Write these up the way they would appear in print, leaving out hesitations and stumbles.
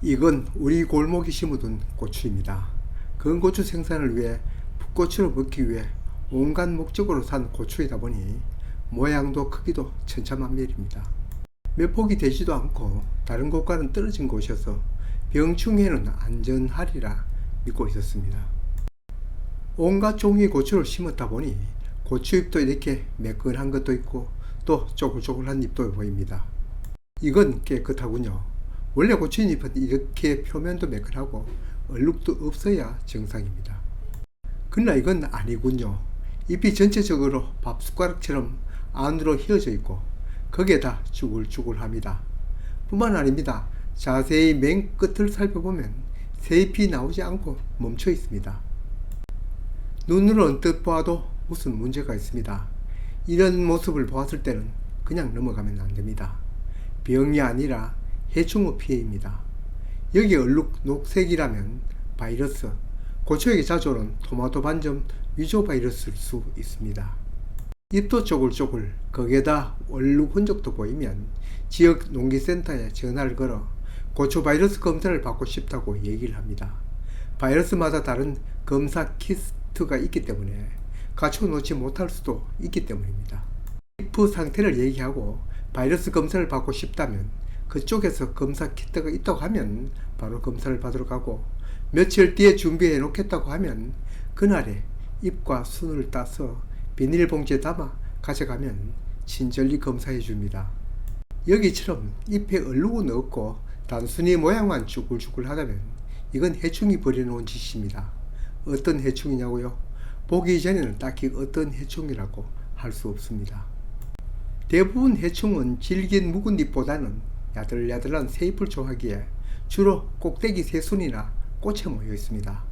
이건 우리 골목에 심어둔 고추입니다. 건고추 생산을 위해 풋고추로 먹기 위해 온갖 목적으로 산 고추이다 보니 모양도 크기도 천차만별입니다. 몇 폭이 되지도 않고 다른 곳과는 떨어진 곳이어서 병충해는 안전하리라 믿고 있었습니다. 온갖 종류의 고추를 심었다 보니 고추잎도 이렇게 매끈한 것도 있고 또 쪼글쪼글한 잎도 보입니다. 이건 깨끗하군요. 원래 고추잎은 이렇게 표면도 매끈하고 얼룩도 없어야 정상입니다. 그러나 이건 아니군요. 잎이 전체적으로 밥숟가락처럼 안으로 휘어져 있고 거기에다 쭈글쭈글합니다. 뿐만 아닙니다. 자세히 맨 끝을 살펴보면 새잎이 나오지 않고 멈춰 있습니다. 눈으로 언뜻 보아도 무슨 문제가 있습니다. 이런 모습을 보았을 때는 그냥 넘어가면 안됩니다. 병이 아니라 해충의 피해입니다. 여기 얼룩 녹색이라면 바이러스, 고추에게 자주 오는 토마토 반점 위조 바이러스일 수 있습니다. 잎도 쪼글쪼글, 거기에다 얼룩 흔적도 보이면 지역 농기센터에 전화를 걸어 고추 바이러스 검사를 받고 싶다고 얘기를 합니다. 바이러스마다 다른 검사 키트가 있기 때문에 갖춰 놓지 못할 수도 있기 때문입니다. 잎 상태를 얘기하고 바이러스 검사를 받고 싶다면 그쪽에서 검사 키트가 있다고 하면 바로 검사를 받으러 가고, 며칠 뒤에 준비해 놓겠다고 하면 그날에 잎과 순을 따서 비닐봉지에 담아 가져가면 친절히 검사해 줍니다. 여기처럼 잎에 얼룩은 없고 단순히 모양만 쭈글쭈글 하다면 이건 해충이 벌여놓은 짓입니다. 어떤 해충이냐고요? 보기 전에는 딱히 어떤 해충이라고 할 수 없습니다. 대부분 해충은 질긴 묵은 잎보다는 야들야들한 새잎을 좋아하기에 주로 꼭대기 새순이나 꽃에 모여 있습니다.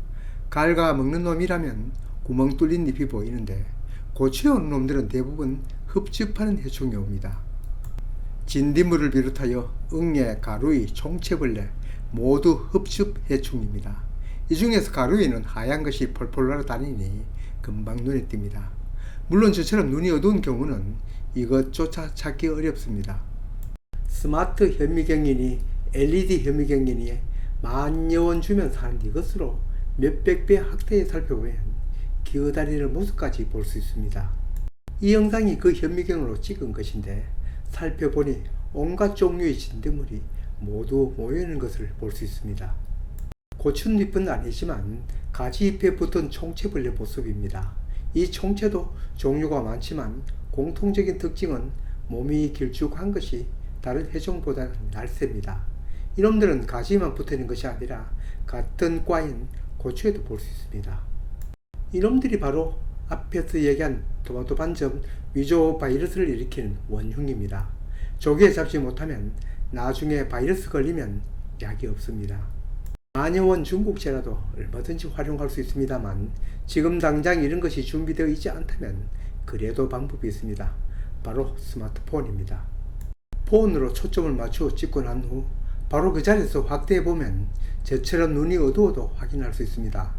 갉아 먹는 놈이라면 구멍 뚫린 잎이 보이는데 고추에 오는 놈들은 대부분 흡집하는 해충이 옵니다. 진딧물을 비롯하여 응애, 가루이, 총채벌레 모두 흡집 해충입니다. 이 중에서 가루이는 하얀 것이 폴폴 날아다니니 금방 눈에 띕니다. 물론 저처럼 눈이 어두운 경우는 이것조차 찾기 어렵습니다. 스마트 현미경이니 LED 현미경이니 만여원 주면 사는 이것으로 몇백 배 확대해 살펴보면 기어다니는 모습까지 볼 수 있습니다. 이 영상이 그 현미경으로 찍은 것인데 살펴보니 온갖 종류의 진드물이 모두 모여있는 것을 볼 수 있습니다. 고추잎은 아니지만 가지잎에 붙은 총채벌레 모습입니다. 이 총채도 종류가 많지만 공통적인 특징은 몸이 길쭉한 것이 다른 해종보다는 날쌔입니다. 이놈들은 가지에만 붙어있는 것이 아니라 같은 과인 고추에도 볼 수 있습니다. 이놈들이 바로 앞에서 얘기한 토마토 반점 위조 바이러스를 일으키는 원흉입니다. 조기에 잡지 못하면 나중에 바이러스 걸리면 약이 없습니다. 만여원 중국제라도 얼마든지 활용할 수 있습니다만 지금 당장 이런 것이 준비되어 있지 않다면 그래도 방법이 있습니다. 바로 스마트폰입니다. 폰으로 초점을 맞추어 찍고 난 후 바로 그 자리에서 확대해 보면 저처럼 눈이 어두워도 확인할 수 있습니다.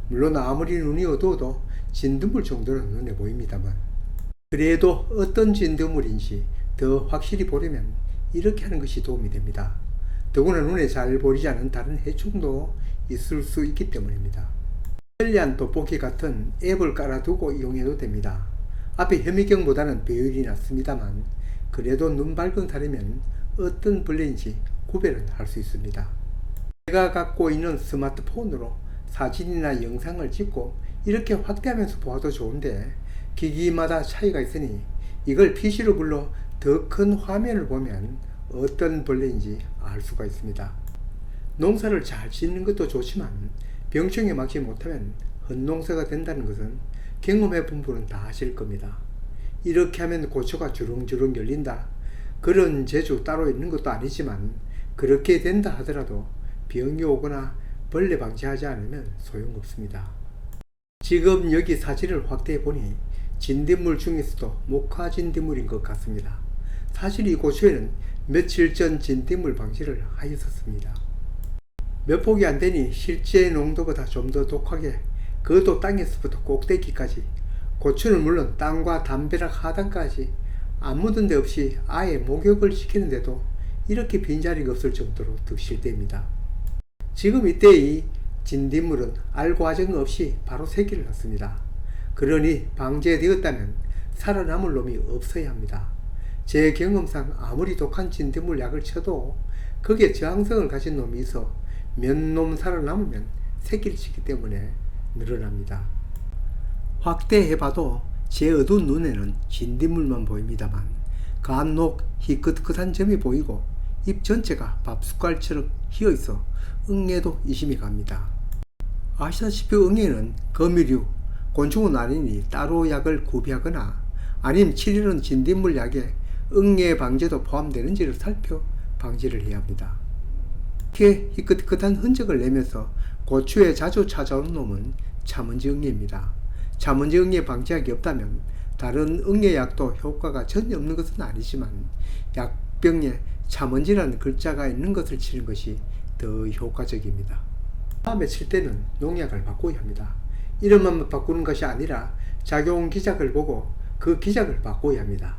물론 아무리 눈이 어두워도 진드물 정도는 눈에 보입니다만 그래도 어떤 진드물인지 더 확실히 보려면 이렇게 하는 것이 도움이 됩니다. 더구나 눈에 잘 보이지 않는 다른 해충도 있을 수 있기 때문입니다. 편리한 돋보기 같은 앱을 깔아두고 이용해도 됩니다. 앞에 현미경보다는 배율이 낮습니다만 그래도 눈 밝은 사람이면 어떤 벌레인지 구별을 할 수 있습니다. 제가 갖고 있는 스마트폰으로 사진이나 영상을 찍고 이렇게 확대하면서 보아도 좋은데 기기마다 차이가 있으니 이걸 PC로 불러 더 큰 화면을 보면 어떤 벌레인지 알 수가 있습니다. 농사를 잘 짓는 것도 좋지만 병충해 막지 못하면 헛농사가 된다는 것은 경험해 본 분은 다 아실 겁니다. 이렇게 하면 고추가 주렁주렁 열린다, 그런 재주 따로 있는 것도 아니지만 그렇게 된다 하더라도 병이 오거나 벌레 방지하지 않으면 소용없습니다. 지금 여기 사진을 확대해 보니 진딧물 중에서도 목화진딧물인 것 같습니다. 사실 이 고추에는 며칠 전 진딧물 방지를 하였었습니다. 몇 폭이 안 되니 실제 농도보다 좀 더 독하게, 그것도 땅에서부터 꼭대기까지, 고추는 물론 땅과 담벼락 하단까지 안 묻은 데 없이 아예 목욕을 시키는데도 이렇게 빈자리가 없을 정도로 득실됩니다. 지금 이때의 진딧물은 알 과정 없이 바로 새끼를 낳습니다. 그러니 방제되었다면 살아남을 놈이 없어야 합니다. 제 경험상 아무리 독한 진딧물 약을 쳐도 거기에 저항성을 가진 놈이 있어 몇 놈 살아남으면 새끼를 치기 때문에 늘어납니다. 확대해봐도 제 어두운 눈에는 진딧물만 보입니다만 간혹 희끗끗한 점이 보이고 잎 전체가 밥숟갈처럼 휘어있어 응애도 의심이 갑니다. 아시다시피 응애는 거미류, 곤충은 아니니 따로 약을 구비하거나 아니면 치료는 진딧물 약에 응애 방제도 포함되는지를 살펴 방지를 해야 합니다. 이렇게 희끗희끗한 흔적을 내면서 고추에 자주 찾아오는 놈은 참은지 응애입니다. 참은지 응애 방지약이 없다면 다른 응애약도 효과가 전혀 없는 것은 아니지만 약병에 참은지라는 글자가 있는 것을 치는 것이 더 효과적입니다. 다음에 칠 때는 농약을 바꿔야 합니다. 이름만 바꾸는 것이 아니라 작용 기작을 보고 그 기작을 바꿔야 합니다.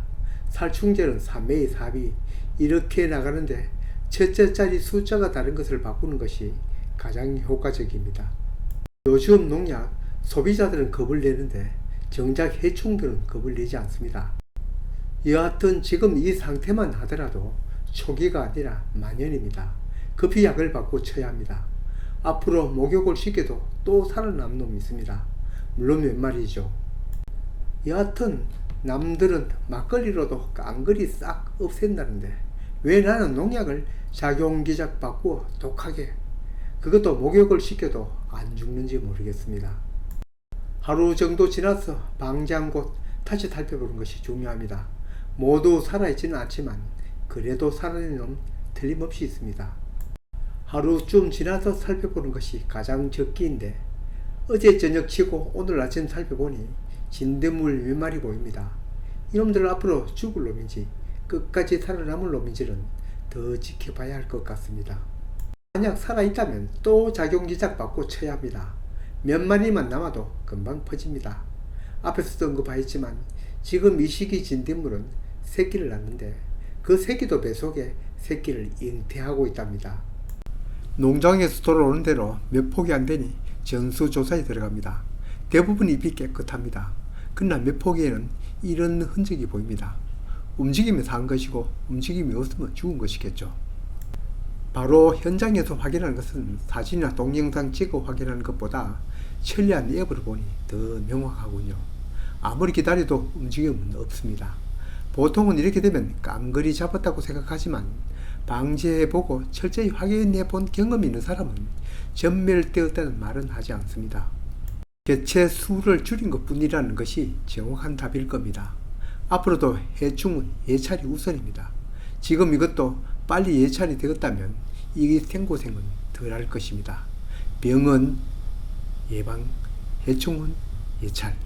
살충제는 3A, 4B 이렇게 나가는데 첫째 자리 숫자가 다른 것을 바꾸는 것이 가장 효과적입니다. 요즘 농약 소비자들은 겁을 내는데 정작 해충들은 겁을 내지 않습니다. 여하튼 지금 이 상태만 하더라도 초기가 아니라 만연입니다. 급히 약을 바꿔 쳐야 합니다. 앞으로 목욕을 시켜도 또 살아남는 놈이 있습니다. 물론 몇 마리죠. 여하튼 남들은 막걸리로도 깡그리 싹 없앤다는데 왜 나는 농약을 작용기작 바꾸어 독하게 그것도 목욕을 시켜도 안 죽는지 모르겠습니다. 하루 정도 지나서 방제한 곳 다시 살펴보는 것이 중요합니다. 모두 살아있지는 않지만 그래도 살아있는 놈 틀림없이 있습니다. 하루쯤 지나서 살펴보는 것이 가장 적기인데 어제 저녁 치고 오늘 아침 살펴보니 진딧물 몇 마리 보입니다. 이놈들 앞으로 죽을 놈인지 끝까지 살아남을 놈인지는 더 지켜봐야 할 것 같습니다. 만약 살아있다면 또 작용기작 받고 쳐야 합니다. 몇 마리만 남아도 금방 퍼집니다. 앞에서도 언급하였지만 지금 이 시기 진딧물은 새끼를 낳는데 그 새끼도 배 속에 새끼를 잉태하고 있답니다. 농장에서 돌아오는 대로 몇 폭이 안 되니 전수조사에 들어갑니다. 대부분 잎이 깨끗합니다. 그러나 몇 폭에는 이런 흔적이 보입니다. 움직임이 산 것이고 움직임이 없으면 죽은 것이겠죠. 바로 현장에서 확인하는 것은 사진이나 동영상 찍어 확인하는 것보다 천리안 앱으로 보니 더 명확하군요. 아무리 기다려도 움직임은 없습니다. 보통은 이렇게 되면 깡그리 잡았다고 생각하지만 방제해보고 철저히 확인해본 경험이 있는 사람은 전멸되었다는 말은 하지 않습니다. 개체 수를 줄인 것 뿐이라는 것이 정확한 답일 겁니다. 앞으로도 해충은 예찰이 우선입니다. 지금 이것도 빨리 예찰이 되었다면 이 생고생은 덜 할 것입니다. 병은 예방, 해충은 예찰.